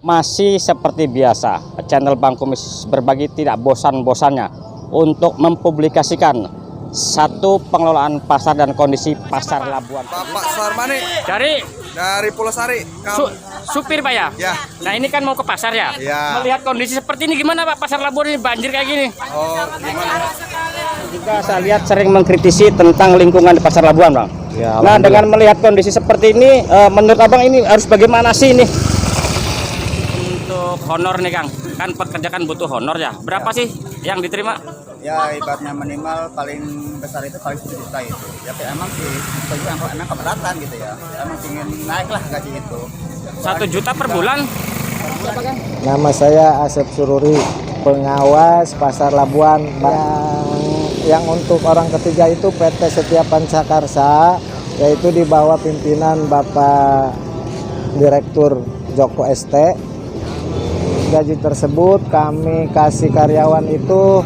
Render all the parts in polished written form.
Masih seperti biasa, channel Bang Kumis Berbagi tidak bosan-bosannya untuk mempublikasikan satu pengelolaan pasar dan kondisi pasar Labuan. Bapak Sarmani Dari Pulau Sari. supir Pak ya? Ya. Nah ini kan mau ke pasar ya? Ya. Melihat kondisi seperti ini gimana Pak, pasar Labuan ini banjir kayak gini? Oh, gimana? Juga saya lihat sering mengkritisi tentang lingkungan di pasar Labuan Bang. Ya, Nah dengan melihat kondisi seperti ini, menurut Abang ini harus bagaimana sih ini? Untuk honor nih Kang, kan pekerja kan butuh honor ya. Berapa sih yang diterima? Ya ibaratnya minimal paling besar itu paling 1 juta itu. Ya emang sih itu emang keberatan gitu ya. Emang ingin naik lah gaji itu. 1 juta per bulan? Nama saya Asep Sururi, pengawas pasar Labuan. Yang untuk orang ketiga itu PT Setia Pancakarsa, yaitu di bawah pimpinan Bapak Direktur Joko ST. Gaji tersebut kami kasih karyawan itu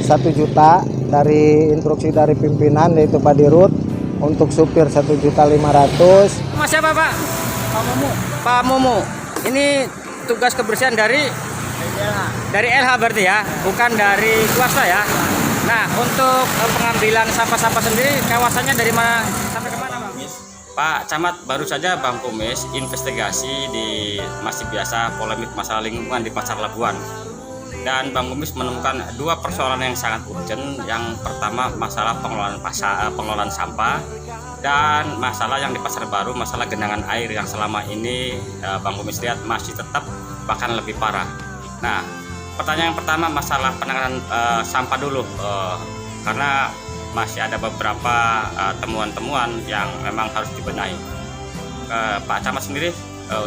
1 juta dari instruksi dari pimpinan, yaitu Pak Dirut. Untuk supir 1.500.000. Mas siapa Pak? Pak Mumu. Ini tugas kebersihan dari LH berarti ya, bukan dari swasta ya. Nah untuk pengambilan sampah-sampah sendiri kawasannya dari mana sampai ke mana Bang? Pak Camat, baru saja Bang Kumis investigasi di masih biasa polemik masalah lingkungan di pasar Labuan. Dan Bang Kumis menemukan 2 persoalan yang sangat urgent. Yang pertama masalah pengelolaan sampah, dan masalah yang di pasar baru, masalah genangan air yang selama ini Bang Kumis lihat masih tetap bahkan lebih parah. Nah, pertanyaan yang pertama masalah penanganan sampah dulu, karena masih ada beberapa temuan-temuan yang memang harus dibenahi. Pak Camat sendiri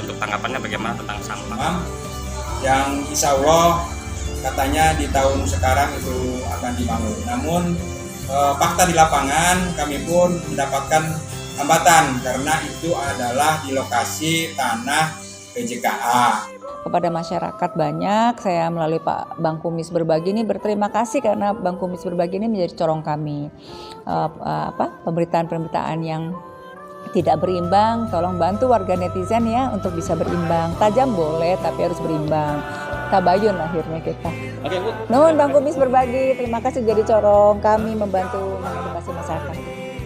untuk tanggapannya bagaimana tentang sampah? Yang insya Allah katanya di tahun sekarang itu akan dibangun. Namun fakta di lapangan kami pun mendapatkan hambatan karena itu adalah di lokasi tanah PJKA. Kepada masyarakat banyak, saya melalui Pak Bang Kumis Berbagi ini berterima kasih karena Bang Kumis Berbagi ini menjadi corong kami. Pemberitaan-pemberitaan yang tidak berimbang, tolong bantu warga netizen ya untuk bisa berimbang. Tajam boleh tapi harus berimbang. Tabayun akhirnya kita. Oke Bu. Nuhun Bang Kumis Berbagi, terima kasih jadi corong kami membantu mengedukasi masyarakat.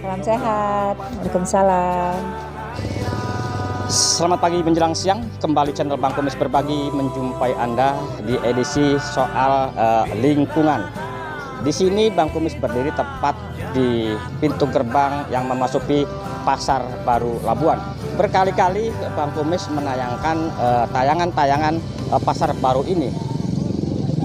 Salam sehat, waalaikumsalam. Selamat pagi menjelang siang, kembali channel Bang Kumis Berbagi menjumpai Anda di edisi soal lingkungan. Di sini Bang Kumis berdiri tepat di pintu gerbang yang memasuki pasar baru Labuan. Berkali-kali Bang Kumis menayangkan tayangan-tayangan pasar baru ini.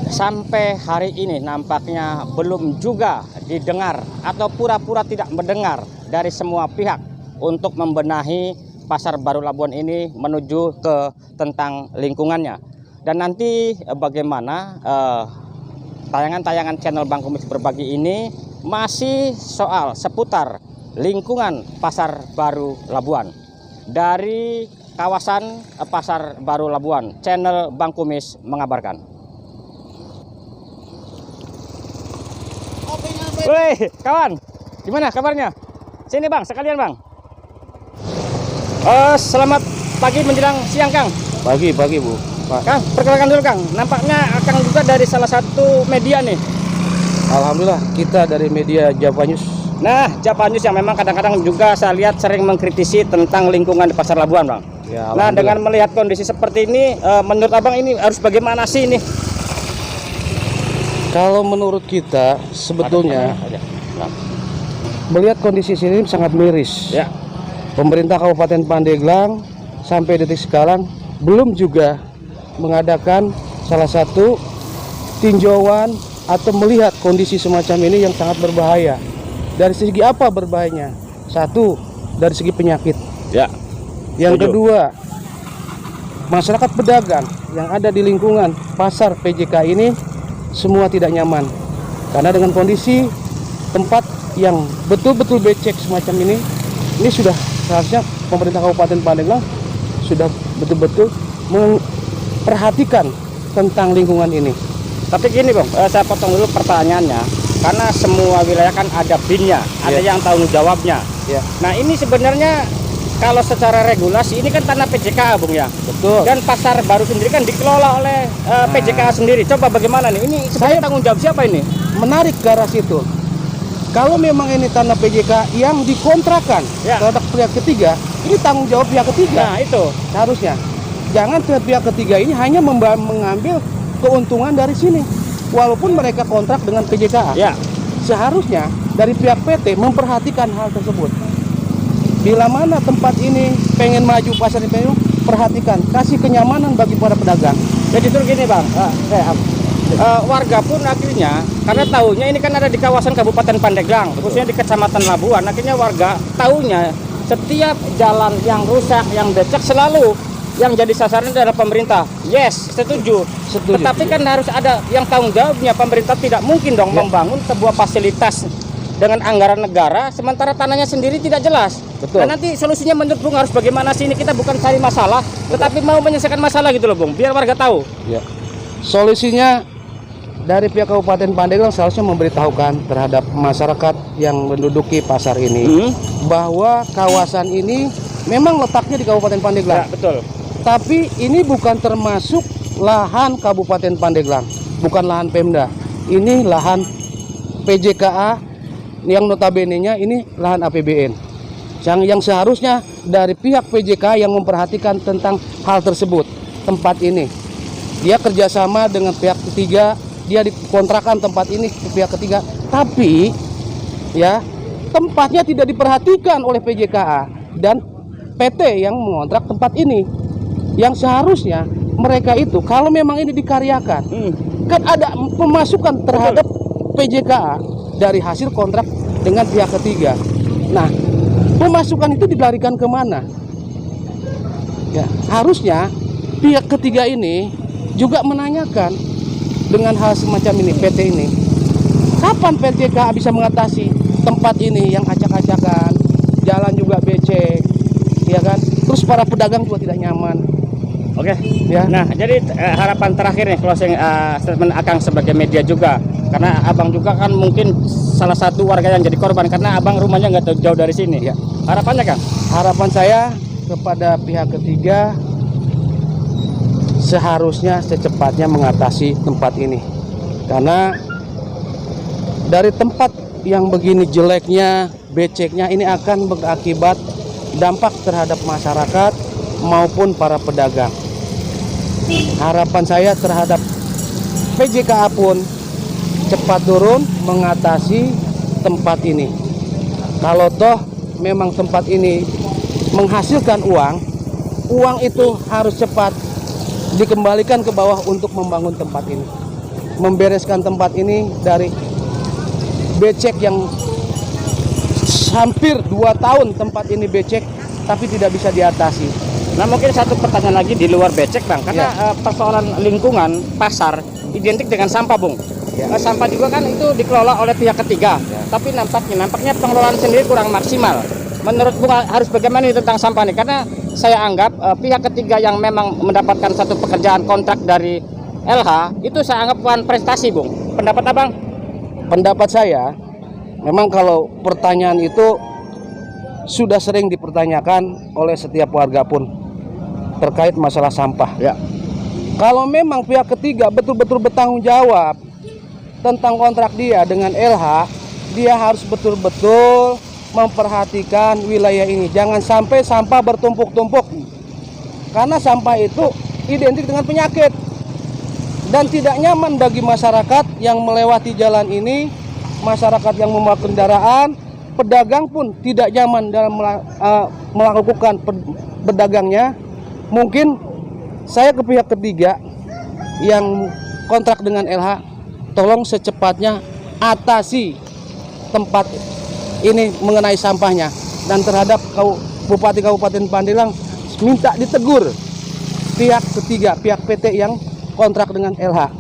Sampai hari ini nampaknya belum juga didengar atau pura-pura tidak mendengar dari semua pihak untuk membenahi pasar baru Labuan ini menuju ke tentang lingkungannya. Dan nanti bagaimana tayangan-tayangan channel Bang Kumis Berbagi ini masih soal seputar lingkungan pasar baru Labuan. Dari kawasan pasar baru Labuan, channel Bang Kumis mengabarkan. Woi kawan, gimana kabarnya? Sini Bang, sekalian Bang. Selamat pagi menjelang siang Kang. Pagi Bu. Pak. Kang, perkenalkan dulu Kang. Nampaknya Kang juga dari salah satu media nih. Alhamdulillah kita dari media Java News. Nah, Java News yang memang kadang-kadang juga saya lihat sering mengkritisi tentang lingkungan di pasar Labuan Bang. Ya, nah dengan melihat kondisi seperti ini, menurut Abang ini harus bagaimana sih ini? Kalau menurut kita sebetulnya melihat kondisi sini sangat miris. Ya. Pemerintah Kabupaten Pandeglang sampai detik sekarang belum juga mengadakan salah satu tinjauan atau melihat kondisi semacam ini yang sangat berbahaya. Dari segi apa berbahayanya? Satu, dari segi penyakit. Ya. Yang kedua, masyarakat pedagang yang ada di lingkungan pasar PJK ini semua tidak nyaman. Karena dengan kondisi tempat yang betul-betul becek semacam ini sudah seharusnya pemerintah Kabupaten Pandeglang sudah betul-betul memperhatikan tentang lingkungan ini. Tapi gini Bang, saya potong dulu pertanyaannya. Karena semua wilayah kan ada BIN-nya, ada yang tanggung jawabnya. Ya. Nah ini sebenarnya kalau secara regulasi ini kan tanah PJKA Bung ya. Betul. Dan pasar baru sendiri kan dikelola oleh PJKA sendiri. Coba bagaimana nih? Ini sebenarnya tanggung jawab siapa ini? Menarik ke arah situ. Kalau memang ini tanah PJK yang dikontrakan terhadap pihak ketiga, ini tanggung jawab pihak ketiga. Nah itu Seharusnya. Jangan pihak ketiga ini hanya mengambil keuntungan dari sini. Walaupun mereka kontrak dengan PJKA. ya. Seharusnya dari pihak PT memperhatikan hal tersebut. Bila mana tempat ini pengen maju, pasar ini pengen, perhatikan, kasih kenyamanan bagi para pedagang. Jadi justru gini Bang, warga pun akhirnya karena tahunya ini kan ada di kawasan Kabupaten Pandeglang, khususnya di Kecamatan Labuan. Akhirnya warga tahunya setiap jalan yang rusak, yang becek selalu yang jadi sasaran adalah pemerintah. Yes, setuju. Tetapi kan harus ada yang tanggung jawabnya. Pemerintah tidak mungkin dong membangun sebuah fasilitas dengan anggaran negara sementara tanahnya sendiri tidak jelas. Betul. Nah, nanti solusinya menurut Bung harus bagaimana sih? Ini kita bukan cari masalah, tetapi mau menyelesaikan masalah gitu loh Bung, biar warga tahu. Ya. Solusinya dari pihak Kabupaten Pandeglang seharusnya memberitahukan terhadap masyarakat yang menduduki pasar ini bahwa kawasan ini memang letaknya di Kabupaten Pandeglang. Ya, betul. Tapi ini bukan termasuk lahan Kabupaten Pandeglang, bukan lahan Pemda. Ini lahan PJKA yang notabene-nya ini lahan APBN. Yang seharusnya dari pihak PJKA yang memperhatikan tentang hal tersebut. Tempat ini dia kerjasama dengan pihak ketiga, dia dikontrakan tempat ini ke pihak ketiga, tapi ya tempatnya tidak diperhatikan oleh PJKA dan PT yang mengontrak tempat ini. Yang seharusnya mereka itu kalau memang ini dikaryakan, kan ada pemasukan terhadap PJKA dari hasil kontrak dengan pihak ketiga. Nah, pemasukan itu dilarikan kemana? Ya, harusnya pihak ketiga ini juga menanyakan dengan hal semacam ini, PT ini. Kapan PJKA bisa mengatasi tempat ini yang acak-acakan, jalan juga becek, ya kan? Terus para pedagang juga tidak nyaman. Oke. Ya. Nah, jadi harapan terakhir nih closing statement Akang sebagai media juga. Karena Abang juga kan mungkin salah satu warga yang jadi korban karena Abang rumahnya nggak jauh dari sini. Ya. Harapannya Kang? Harapan saya kepada pihak ketiga seharusnya secepatnya mengatasi tempat ini. Karena dari tempat yang begini jeleknya, beceknya ini akan berakibat dampak terhadap masyarakat maupun para pedagang. Harapan saya terhadap PJKA pun cepat turun mengatasi tempat ini. Kalau toh memang tempat ini menghasilkan uang itu harus cepat dikembalikan ke bawah untuk membangun tempat ini. Membereskan tempat ini dari becek yang hampir 2 tahun tempat ini becek tapi tidak bisa diatasi. Nah, mungkin satu pertanyaan lagi di luar becek Bang, karena persoalan lingkungan pasar identik dengan sampah Bung. Sampah juga kan itu dikelola oleh pihak ketiga, tapi nampaknya pengelolaan sendiri kurang maksimal. Menurut Bung harus bagaimana nih tentang sampah nih? Karena saya anggap pihak ketiga yang memang mendapatkan satu pekerjaan kontrak dari LH itu saya anggap bukan prestasi Bung. Pendapat Abang? Pendapat saya memang kalau pertanyaan itu sudah sering dipertanyakan oleh setiap warga pun terkait masalah sampah. Ya. Kalau memang pihak ketiga betul-betul bertanggung jawab tentang kontrak dia dengan LH, dia harus betul-betul memperhatikan wilayah ini. Jangan sampai sampah bertumpuk-tumpuk. Karena sampah itu identik dengan penyakit dan tidak nyaman bagi masyarakat yang melewati jalan ini, masyarakat yang membawa kendaraan, pedagang pun tidak nyaman dalam melakukan berdagangnya. Mungkin saya ke pihak ketiga yang kontrak dengan LH, tolong secepatnya atasi tempat ini mengenai sampahnya, dan terhadap Bupati Kabupaten Pandeglang minta ditegur pihak ketiga, pihak PT yang kontrak dengan LH,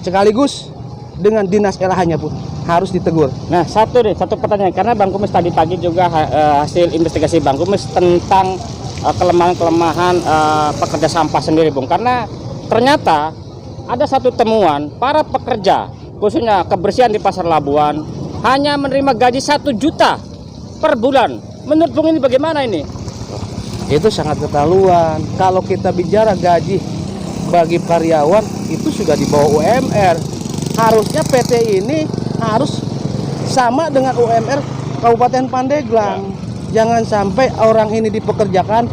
sekaligus dengan dinas LH-nya pun harus ditegur. Nah, satu pertanyaan, karena Bang Kumis tadi pagi juga hasil investigasi Bang Kumis tentang kelemahan pekerja sampah sendiri Bung, karena ternyata ada satu temuan para pekerja khususnya kebersihan di Pasar Labuan hanya menerima gaji 1 juta per bulan. Menurut Bung ini bagaimana ini? itu sangat keterlaluan. Kalau kita bicara gaji bagi karyawan itu sudah di bawah UMR. Harusnya PT ini harus sama dengan UMR Kabupaten Pandeglang. Jangan sampai orang ini dipekerjakan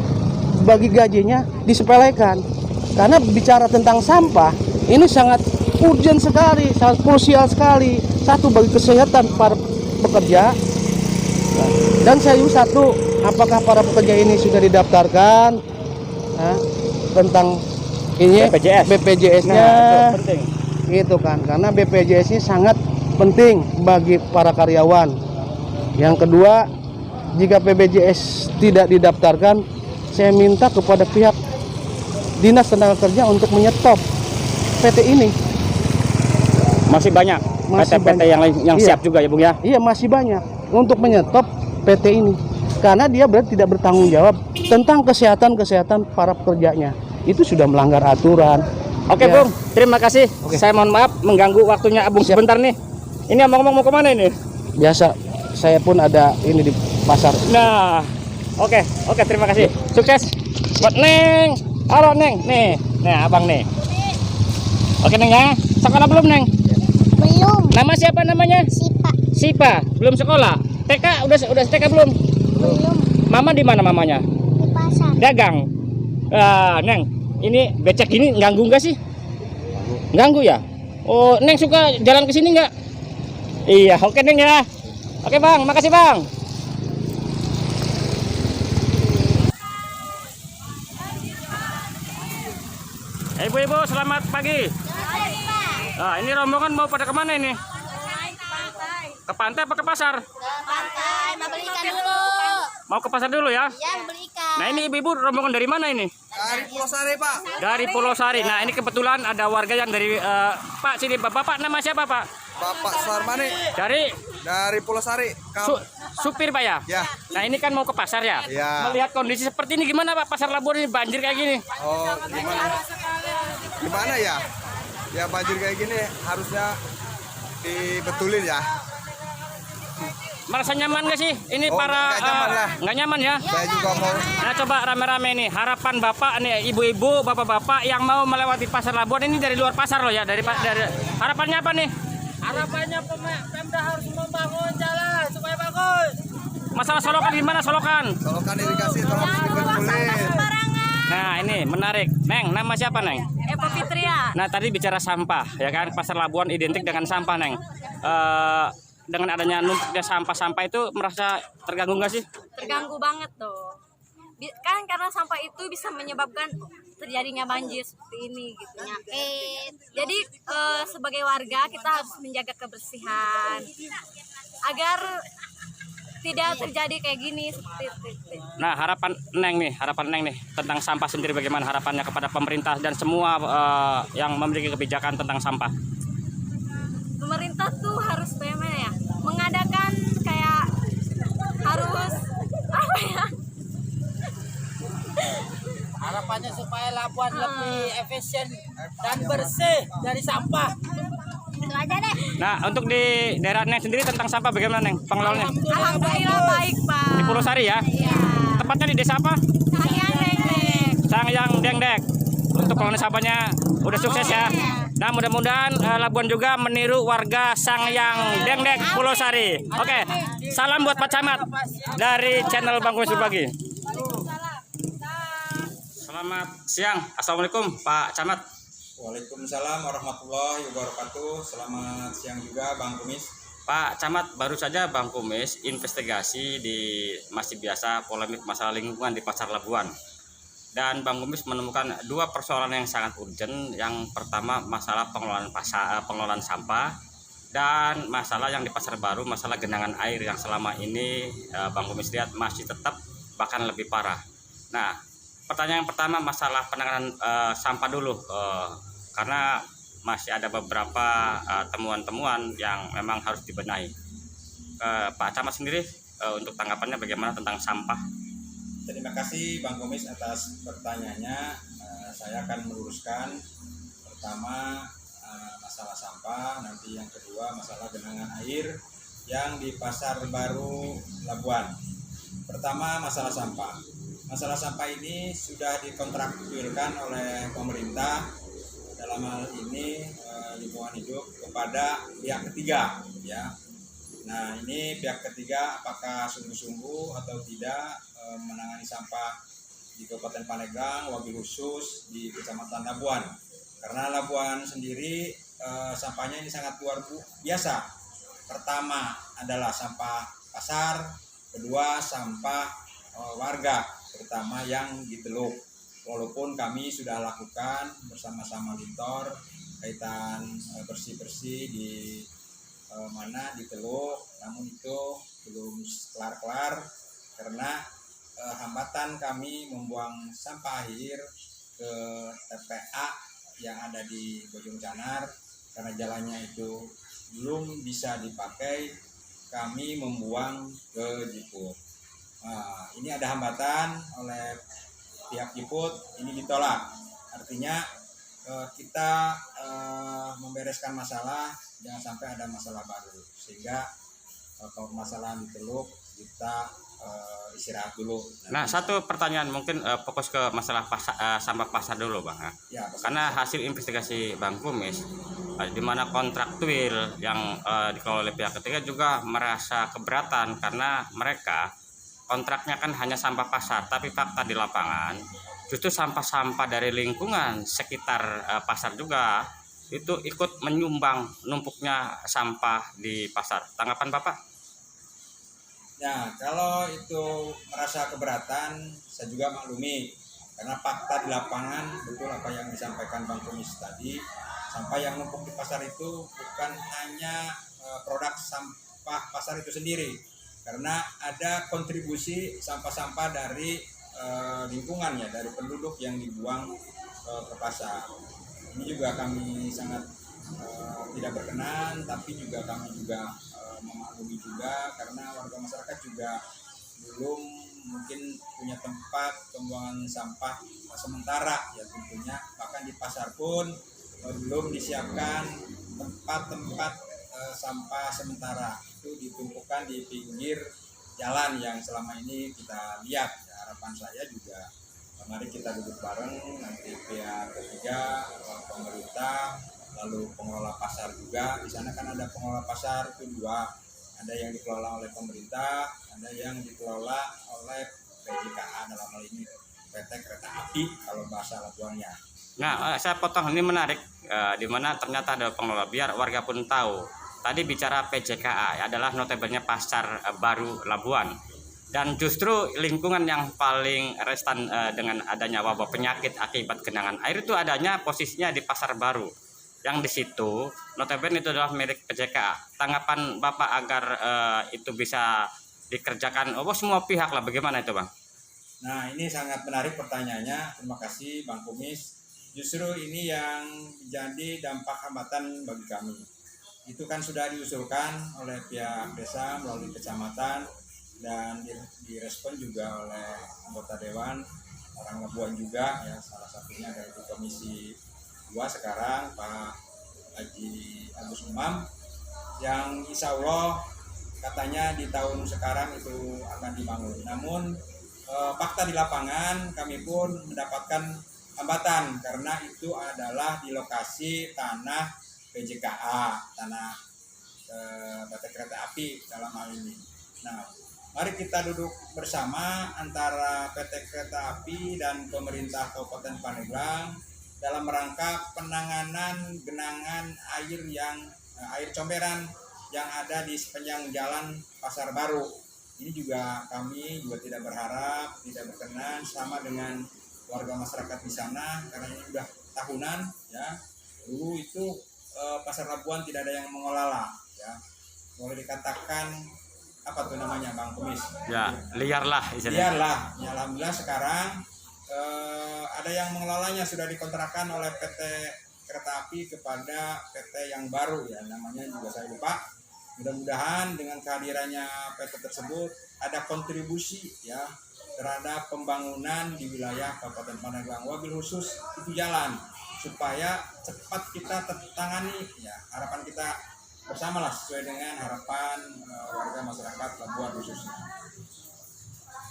bagi gajinya disepelekan. Karena bicara tentang sampah ini sangat urgent sekali, sangat krusial sekali. Satu, bagi kesehatan para pekerja. Dan satu, apakah para pekerja ini sudah didaftarkan tentang ini BPJS-nya? Nah, itu penting. Gitu kan, karena BPJS ini sangat penting bagi para karyawan. Yang kedua, jika BPJS tidak didaftarkan, saya minta kepada pihak Dinas Tenaga Kerja untuk menyetop PT ini. Masih banyak PT-PT yang lain yang Iya. siap juga ya Bung ya. Iya, masih banyak untuk menyetop PT ini. Karena dia berarti tidak bertanggung jawab tentang kesehatan para pekerjanya. Itu sudah melanggar aturan. Oke Ya. Bung, terima kasih. Saya mohon maaf mengganggu waktunya Abung sebentar nih. Ini ngomong-ngomong mau kemana ini? Biasa, saya pun ada ini di pasar. Nah, oke, terima kasih. Sukses buat Neng. Halo Neng, nih abang nih. Oke Neng ya, sekolah belum Neng? Belum. Nama siapa namanya? Sipa. Sipa, belum sekolah. TK udah TK belum? Belum. Mama di mana mamanya? Di pasar. Dagang. Neng, ini becek gini ganggu nggak sih? Ganggu ya? Oh, Neng suka jalan ke sini nggak? Iya, oke Neng ya. Oke Bang, makasih Bang. Ibu-ibu, selamat pagi. Nah, ini rombongan mau pada kemana ini? Ke pantai apa ke pasar? Pantai, mau beli ikan dulu. Mau ke pasar dulu ya? Ya, beli ikan. Nah, ini ibu-ibu rombongan dari mana ini? Dari Pulau Sari, Pak. Dari Pulau Sari. Nah, ini kebetulan ada warga yang dari Pak sini. Bapak nama siapa Pak? Bapak Suarmani Dari Pulau Sari. supir Pak ya? Ya. Nah, ini kan mau ke pasar ya? Ya. Melihat kondisi seperti ini gimana Pak? Pasar Labuan ini banjir kayak gini. Oh, gimana? Gimana ya? Ya banjir kayak gini harusnya dibetulin ya. Merasa nyaman gak sih? Ini Oh, para nggak nyaman lah. nggak nyaman ya? Saya juga mau. Nah, coba rame-rame nih harapan Bapak nih, ibu-ibu, bapak-bapak yang mau melewati pasar Labuan ini dari luar pasar loh ya, dari harapannya apa nih? Harapannya Pemda harus membangun jalan supaya bagus. Masalah solokan gimana solokan? Solokan irigasi tolong dibetulin. Nah, ini menarik. Neng, nama siapa Neng? Eva Fitria. Nah, tadi bicara sampah ya kan, pasar Labuan identik dengan sampah Neng. Dengan adanya numpuknya sampah-sampah itu merasa terganggu nggak sih? Terganggu banget tuh. Kan karena sampah itu bisa menyebabkan terjadinya banjir seperti ini gitu. Penyakit. Jadi sebagai warga kita harus menjaga kebersihan agar tidak terjadi kayak gini seperti itu. Nah, harapan Neng nih tentang sampah sendiri bagaimana harapannya kepada pemerintah dan semua yang memiliki kebijakan tentang sampah? Pemerintah tuh harus bagaimana ya? Mengadakan kayak harus apa ya? Harapannya supaya Labuan lebih efisien dan bersih dari sampah. Itu aja deh. Nah, untuk di daerah Neng sendiri tentang sampah bagaimana Neng pengelolanya? Alhamdulillah baik Pak. Di Pulau Sari ya? Iya. Tepatnya di desa apa? Sayang Dek. Sangyang Dengdek. Untuk pengelolaan sampahnya udah sukses ya. Nah, mudah-mudahan Labuan juga meniru warga Sangyang Dengdek Pulau Sari. Oke, salam buat Pak Camat dari channel Bang Kumis Berbagi. Selamat siang, assalamualaikum Pak Camat. Waalaikumsalam warahmatullahi wabarakatuh. Selamat siang juga Bang Kumis. Pak Camat, baru saja Bang Kumis investigasi di masih biasa polemik masalah lingkungan di Pasar Labuan. Dan Bang Kumis menemukan dua persoalan yang sangat urgent. Yang pertama masalah pengelolaan sampah, dan masalah yang di Pasar Baru, masalah genangan air yang selama ini Bang Kumis lihat masih tetap bahkan lebih parah. Nah, pertanyaan yang pertama masalah penanganan sampah dulu, karena masih ada beberapa temuan-temuan yang memang harus dibenahi. Pak Camat sendiri untuk tanggapannya bagaimana tentang sampah? Terima kasih Bang Kumis atas pertanyaannya. Saya akan meluruskan pertama masalah sampah, nanti yang kedua masalah genangan air yang di Pasar Baru Labuan. Pertama masalah sampah. masalah sampah ini sudah dikontraktualkan oleh pemerintah, dalam hal ini lingkungan hidup, kepada pihak ketiga ya. Nah, ini pihak ketiga apakah sungguh-sungguh atau tidak menangani sampah di Kabupaten Pandeglang, wabil khusus di Kecamatan Labuan. Karena Labuan sendiri sampahnya ini sangat luar biasa. Pertama adalah sampah pasar, kedua sampah warga, terutama yang di Teluk. Walaupun kami sudah lakukan bersama-sama Lintor kaitan bersih-bersih di di Teluk, namun itu belum kelar-kelar karena hambatan kami membuang sampah akhir ke TPA yang ada di Bojong Canar karena jalannya itu belum bisa dipakai, kami membuang ke Jiput. Nah, ini ada hambatan oleh pihak Jiput, ini ditolak. Artinya kita membereskan masalah, jangan sampai ada masalah baru. Sehingga kalau masalah di Teluk kita istirahat dulu. Nah, satu pertanyaan mungkin fokus ke masalah sampah pasar dulu, Bang. Ya, Karena hasil investigasi Bang Kumis, di mana kontraktual yang dikelola oleh pihak ketiga juga merasa keberatan karena mereka kontraknya kan hanya sampah pasar, tapi fakta di lapangan justru sampah-sampah dari lingkungan sekitar pasar juga itu ikut menyumbang numpuknya sampah di pasar. Tanggapan Bapak? Ya, kalau itu merasa keberatan, saya juga maklumi karena fakta di lapangan betul apa yang disampaikan Bang Kumis tadi. Sampah yang numpuk di pasar itu bukan hanya produk sampah pasar itu sendiri, karena ada kontribusi sampah-sampah dari lingkungan ya, dari penduduk yang dibuang ke pasar. Ini juga kami sangat tidak berkenan, tapi juga kami juga memaklumi juga karena warga masyarakat juga belum mungkin punya tempat pembuangan sampah sementara ya tentunya, bahkan di pasar pun belum disiapkan tempat-tempat sampah sementara, itu ditumpukan di pinggir jalan yang selama ini kita lihat ya. Harapan saya juga mari kita duduk bareng, nanti pihak ketiga, pemerintah, lalu pengelola pasar juga. Di sana kan ada pengelola pasar itu dua, ada yang dikelola oleh pemerintah, ada yang dikelola oleh PJKA, dalam hal ini PT Kereta Api kalau bahasa Labuannya. Nah, saya potong, ini menarik, di mana ternyata ada pengelola, biar warga pun tahu. Tadi bicara PJKA adalah notabene pasar baru Labuan, dan justru lingkungan yang paling rentan dengan adanya wabah penyakit akibat genangan air itu adanya posisinya di pasar baru, yang di situ notabene itu adalah milik PJKA. Tanggapan Bapak agar itu bisa dikerjakan semua pihak lah, bagaimana itu Bang? Nah, ini sangat menarik pertanyaannya, terima kasih Bang Kumis. Justru ini yang menjadi dampak hambatan bagi kami. Itu kan sudah diusulkan oleh pihak desa melalui kecamatan dan direspon juga oleh anggota dewan orang Labuan juga ya, salah satunya dari Komisi 2 sekarang Pak Haji Agus Umam, yang insya Allah katanya di tahun sekarang itu akan dibangun. Namun fakta di lapangan kami pun mendapatkan hambatan karena itu adalah di lokasi tanah PJKA, tanah PT Kereta Api dalam hal ini. Nah, mari kita duduk bersama antara PT Kereta Api dan pemerintah Kabupaten Pandeglang dalam rangka penanganan genangan air air comberan yang ada di sepanjang jalan Pasar Baru. Ini juga kami juga tidak berharap, tidak berkenan sama dengan warga masyarakat di sana karena ini sudah tahunan ya. Dulu itu Pasar Labuan tidak ada yang mengelola ya. Boleh dikatakan apa tuh namanya Bang Kumis? Ya, liar lah istilahnya. Liar lah. Ya, alhamdulillah sekarang ada yang mengelolanya, sudah dikontrakkan oleh PT Kereta Api kepada PT yang baru ya, namanya juga saya lupa. Mudah-mudahan dengan kehadirannya PT tersebut ada kontribusi ya terhadap pembangunan di wilayah Kabupaten Pandeglang, wabil khusus itu jalan, supaya cepat kita tertangani ya. Harapan kita bersamalah sesuai dengan harapan warga masyarakat Labuan khususnya.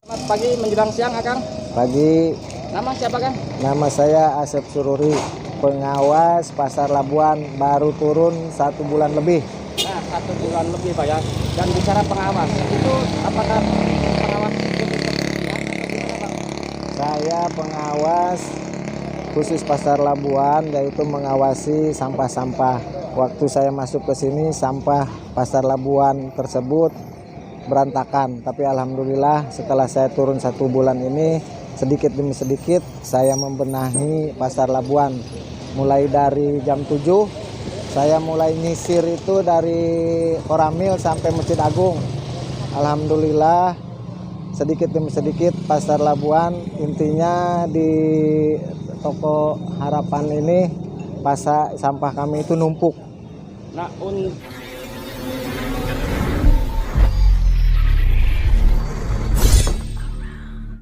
Selamat pagi menjelang siang, Akang. Pagi, Nama siapa, Kang? nama saya Asep Sururi, pengawas Pasar Labuan, baru turun 1 bulan lebih. Nah, 1 bulan lebih, Pak ya. Dan bicara pengawas, itu apakah pengawas Saya pengawas khusus Pasar Labuan, yaitu mengawasi sampah-sampah. Waktu saya masuk ke sini, sampah Pasar Labuan tersebut berantakan. Tapi alhamdulillah setelah saya turun 1 bulan ini, sedikit demi sedikit saya membenahi Pasar Labuan. Mulai dari jam 7, saya mulai nyisir itu dari Koramil sampai Masjid Agung. Alhamdulillah sedikit demi sedikit Pasar Labuan, intinya di Toko Harapan ini sampah kami itu numpuk. Nah,